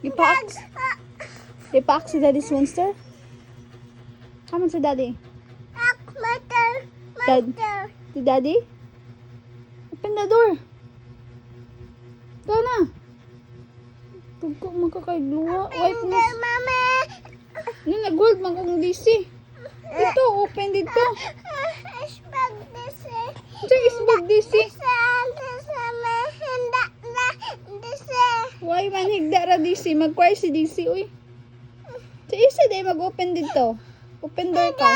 Gipaak. Gipaak si Daddy's monster? Kaman si Daddy? Si Daddy? Open the door. Ito na. Tugko makakaigluwa. Wipe mo. Ano na gold magkong DC. Dito, open dito. Ito isbag DC. Why man higda ra DC? Mag-quire si DC, uy. Sa isa day mag-open dito. Open door ka.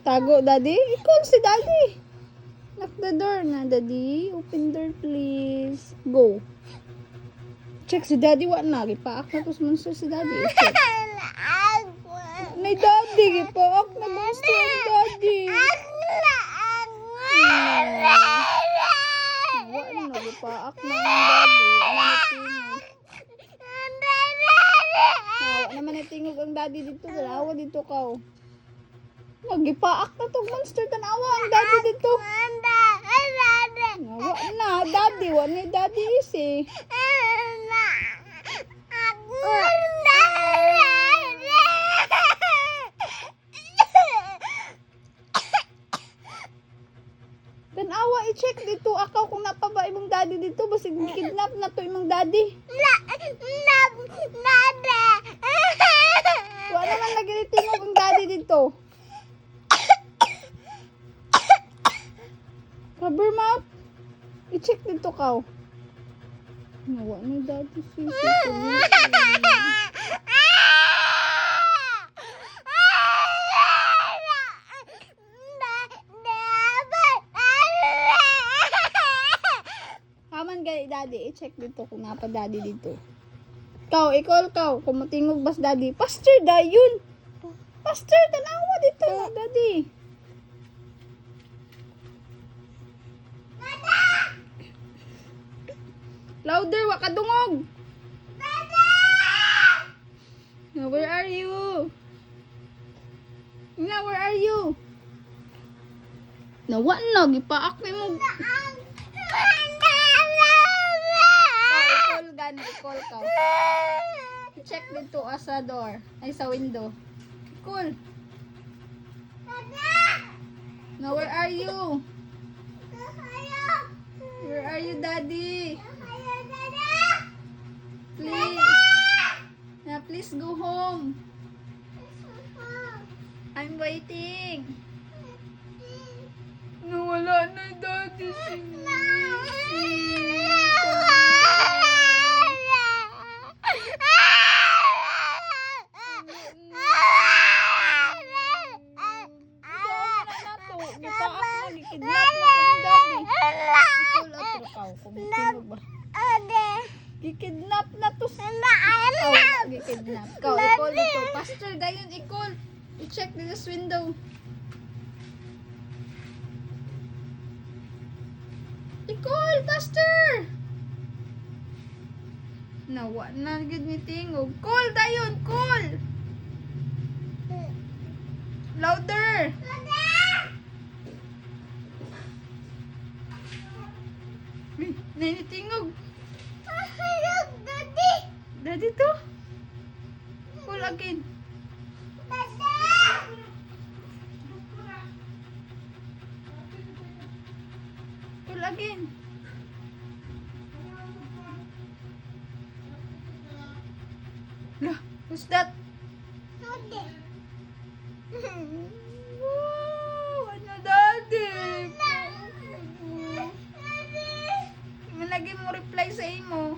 Tago, Daddy? Ikaw si Daddy. Knock the door na, Daddy. Open door, please. Go. Check si Daddy. Wa na. Gipaak na to sa monster si Daddy. Check. Nay, Daddy. Gipaak na monster si Daddy. Wa na. Gipaak na ang Daddy. Wa naman natingog ang Daddy dito. Dalawa dito ka. Magipaak na tong monster. Tanawa ang Daddy dito. Wa na. Daddy. Wa na Daddy isi. Tanawa i-check dito. Akaw kung napaba imong Daddy dito. Basig kidnap na to imong Daddy. Wa naman lagi nitingog ang Daddy dito. Rubber mouth. I-check dito ka. Nawa ni Daddy si Haman gay Daddy. I-check dito kung napa Daddy dito. Ikaw, kung matingog bas Daddy. Pastor dayon. Pastor, tanawa dito Daddy. Louder, wakadungog. Now, where are you? Now, where are you? Nawa na, gipaak na mo. I-call ka. I-check dito sa door. Ay, sa window. Cool. Now, where are you? Where are you, Daddy? Please. Now, please go home. I'm waiting. Nawala na yung Daddy. Gikidnap na to sa gikidnap. I-call dito. Pastor, dayon i-call. I-check this window. I-call, Pastor! Nawa na gid ni tingog. Call dayon, call! Louder! Nanitingog. Daddy to? Call again. Call again. Lah, who's that? Wow, ano Daddy? Managi mo reply sa imo.